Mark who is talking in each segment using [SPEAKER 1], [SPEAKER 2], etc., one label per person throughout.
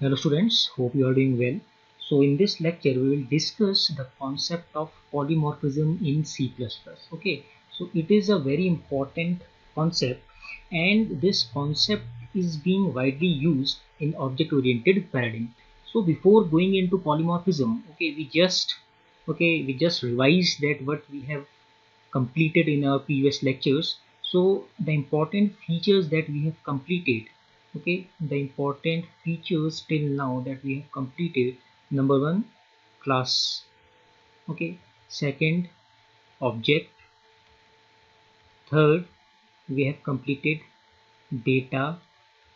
[SPEAKER 1] Hello students, hope you are doing well. So in this lecture we will discuss the concept of polymorphism in C++. Okay, so it is a very important concept and this concept is being widely used in object-oriented paradigm. So before going into polymorphism, we just revise that what we have completed in our previous lectures. So the important features that we have completed, the important features till now that we have completed: number one, class, second, object, third, we have completed data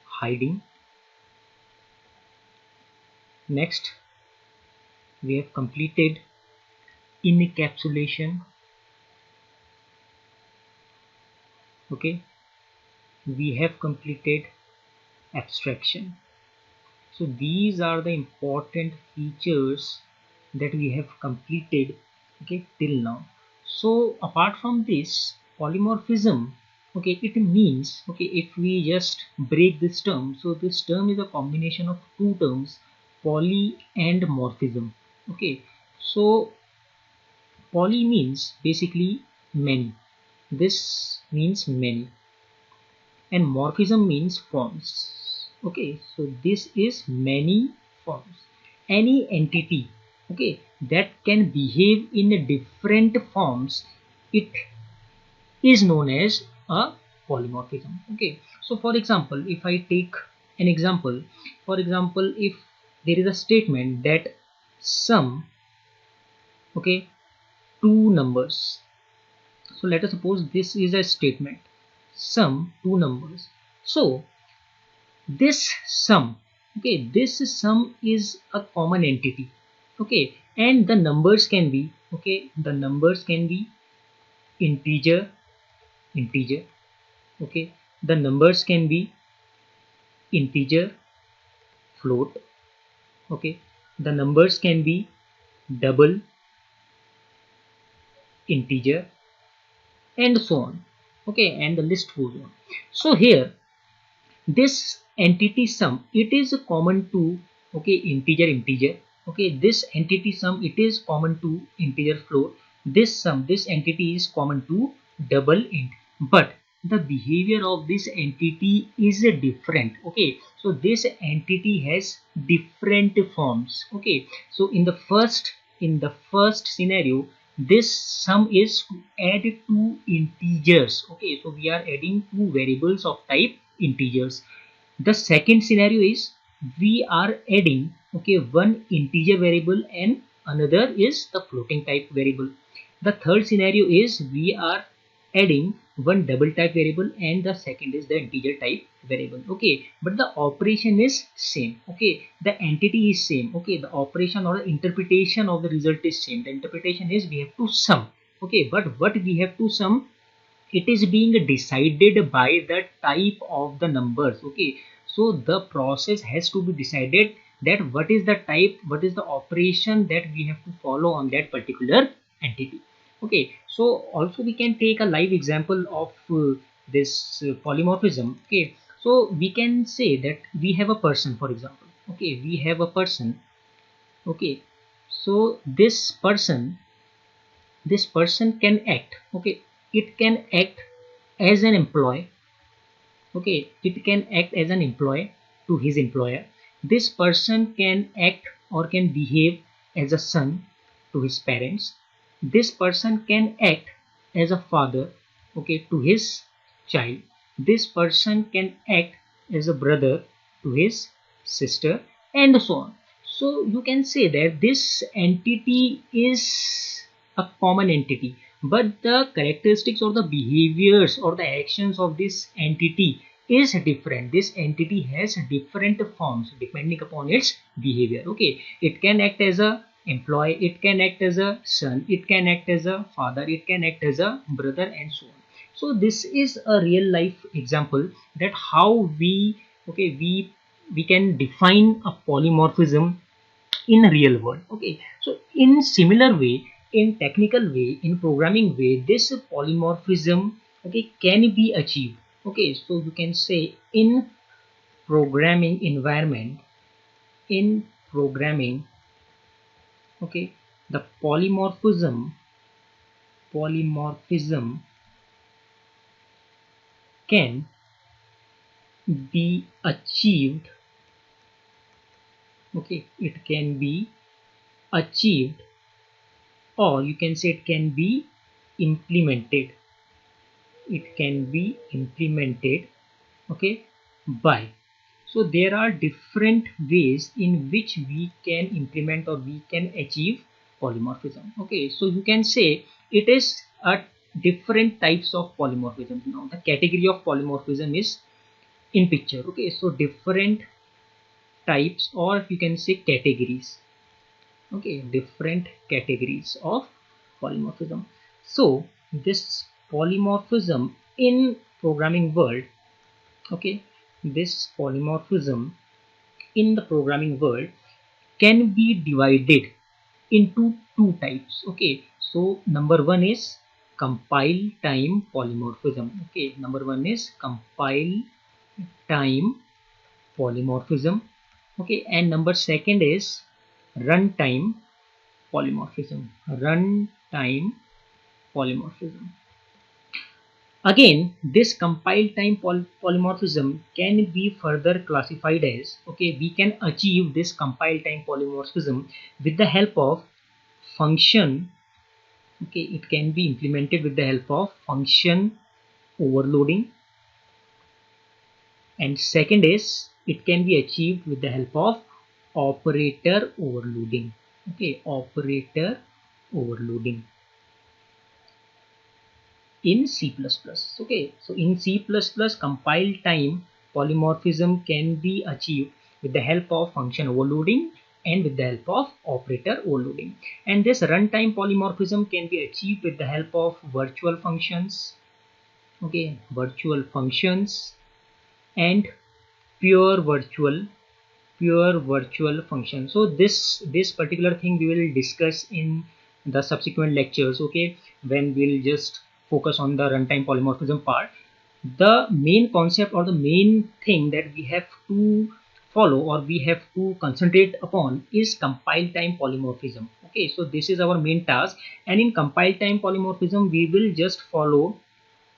[SPEAKER 1] hiding, next we have completed encapsulation, okay, we have completed abstraction. So these are the important features that we have completed, till now. So apart from this, polymorphism, it means, if we just break this term, so this term is a combination of two terms, poly and morphism. Okay, so poly means basically many. This means many, and morphism means forms. Okay, so this is many forms. Any entity, that can behave in a different forms, it is known as a polymorphism. Okay, so for example, if I take an example, for example, if there is a statement that sum, okay, two numbers. So let us suppose this is a statement, sum two numbers. So this sum, this sum is a common entity, and the numbers can be, the numbers can be integer, integer, the numbers can be integer, float, the numbers can be double, integer, and so on, and the list goes on. So here, this entity sum, it is common to, integer, integer, this entity sum, it is common to integer float. This sum, this entity is common to double int, but the behavior of this entity is different. So this entity has different forms. So in the first scenario, this sum is to add two integers. So we are adding two variables of type integers. The second scenario is we are adding, one integer variable and another is the floating type variable. The third scenario is we are adding one double type variable and the second is the integer type variable. But the operation is same. The entity is same. The operation or the interpretation of the result is same. The interpretation is we have to sum. But what we have to sum, it is being decided by the type of the numbers. So the process has to be decided that what is the type, what is the operation that we have to follow on that particular entity. So also we can take a live example of this polymorphism. So we can say that we have a person, for example. We have a person. So this person can act. It can act as an employee. It can act as an employee to his employer. This person can act or can behave as a son to his parents. This person can act as a father, to his child. This person can act as a brother to his sister, and so on. So you can say that this entity is a common entity, but the characteristics or the behaviors or the actions of this entity is different. This entity has different forms depending upon its behavior. It can act as a employee, it can act as a son, it can act as a father, it can act as a brother, and so on. So this is a real life example that how we can define a polymorphism in real world. So in similar way, in technical way, in programming way, this polymorphism, can be achieved. So you can say in programming environment, in programming, okay, the polymorphism can be achieved, okay, it can be achieved, or you can say it can be implemented, okay, by. So there are different ways in which we can implement or we can achieve polymorphism. Okay, so you can say it is a different types of polymorphism. Now the category of polymorphism is in picture. Okay, so different types, or you can say categories. Okay, different categories of polymorphism. So this polymorphism in programming world, okay, this polymorphism in the programming world can be divided into two types. Okay, so number one is compile time polymorphism. Okay, number one is compile time polymorphism. Okay, and number second is runtime polymorphism. Runtime polymorphism. Again, this compile time polymorphism can be further classified as, okay, we can achieve this compile time polymorphism with the help of function. Okay, it can be implemented with the help of function overloading, and second is it can be achieved with the help of operator overloading. Okay, operator overloading in C++. Okay, so in C++, compile time polymorphism can be achieved with the help of function overloading and with the help of operator overloading. And this runtime polymorphism can be achieved with the help of virtual functions, okay, virtual functions, and pure virtual function. So this particular thing we will discuss in the subsequent lectures, okay, when we'll just focus on the runtime polymorphism part. The main concept or the main thing that we have to follow or we have to concentrate upon is compile time polymorphism. Okay, so this is our main task, and in compile time polymorphism we will just follow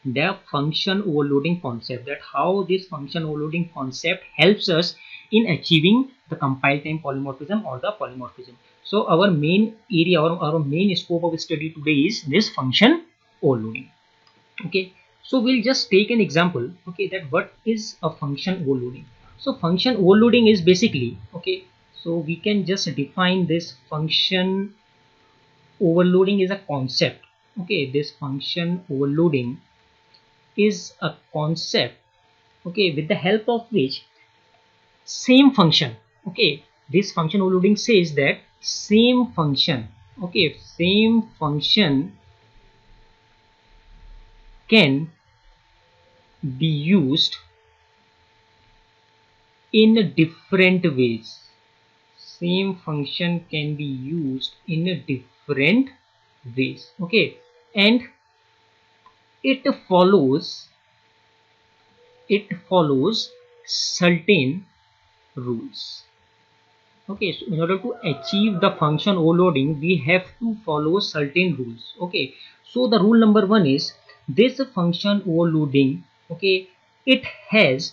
[SPEAKER 1] the function overloading concept, that how this function overloading concept helps us in achieving the compile time polymorphism or the polymorphism. So our main area or our main scope of study today is this function overloading. Okay, so we'll just take an example, okay, that what is a function overloading. So function overloading is basically, okay, so we can just define this function overloading is a concept. Okay, this function overloading is a concept, okay, with the help of which same function, okay, this function overloading says that same function, okay, same function can be used in different ways. Same function can be used in different ways, okay, and it follows certain rules. Okay, so in order to achieve the function overloading we have to follow certain rules. Okay, so the rule number one is this function overloading, okay, it has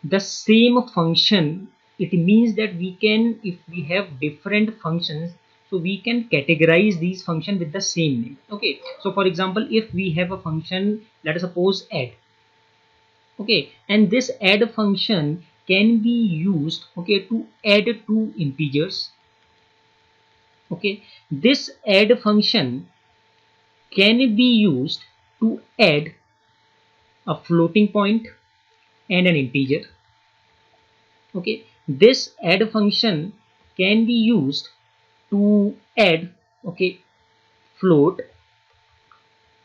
[SPEAKER 1] the same function. It means that we can, if we have different functions, so we can categorize these functions with the same name. Okay, so for example, if we have a function, let us suppose add, okay, and this add function can be used, okay, to add two integers. Okay, this add function can be used to add a floating point and an integer. Okay, this add function can be used to add, okay, float,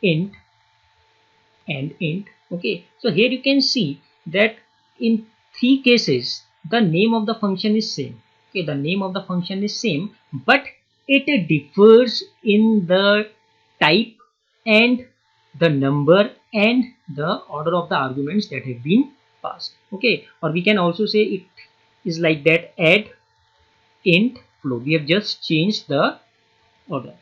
[SPEAKER 1] int, and int. Okay, so here you can see that in three cases the name of the function is same. Okay, the name of the function is same, but it differs in the type and the number and the order of the arguments that have been passed. Okay, or we can also say it is like that: add, int float. We have just changed the order.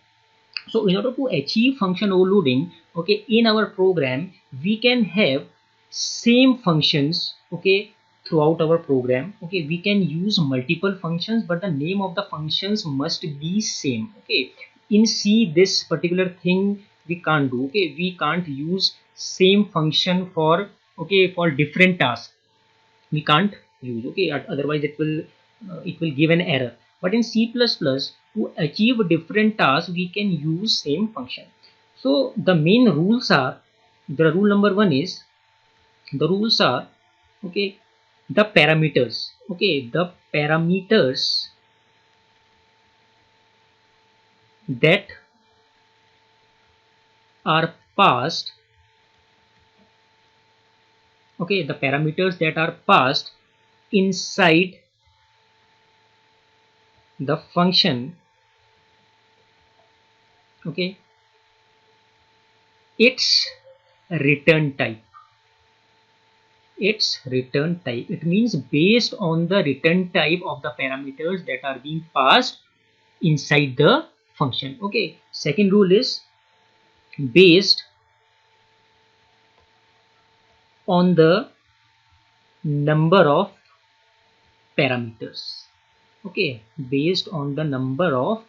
[SPEAKER 1] So in order to achieve function overloading, okay, in our program we can have same functions, okay, throughout our program. Okay, we can use multiple functions, but the name of the functions must be same. Okay, in C this particular thing we can't do. Okay, we can't use same function for, okay, for different tasks. We can't use, okay, otherwise it will give an error. But in C++, to achieve different tasks we can use same function. So the main rules are, the rule number one is, the rules are, okay, the parameters, okay, the parameters that are passed, okay, the parameters that are passed inside the function, okay, its return type. Its return type, it means based on the return type of the parameters that are being passed inside the function. Okay, second rule is based on the number of parameters. Okay, based on the number of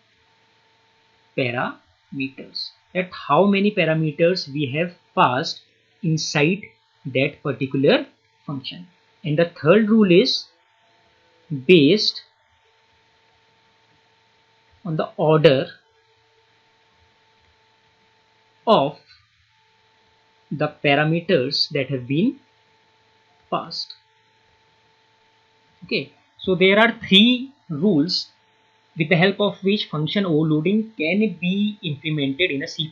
[SPEAKER 1] parameters, that how many parameters we have passed inside that particular function. And the third rule is based on the order of the parameters that have been passed. Okay, so there are three rules with the help of which function overloading can be implemented in a C++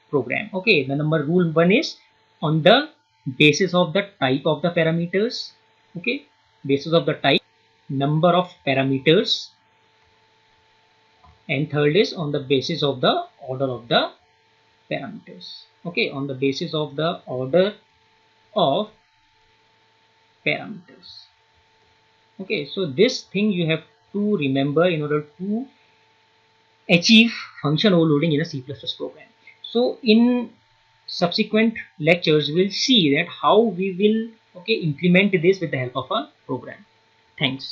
[SPEAKER 1] program. Okay, the number rule one is on the basis of the type of the parameters. Okay, basis of the type, number of parameters, and third is on the basis of the order of the parameters. Okay, on the basis of the order of parameters. Okay, so this thing you have to remember in order to achieve function overloading in a C++ program. So in subsequent lectures we'll see that how we will, okay, implement this with the help of a program. Thanks.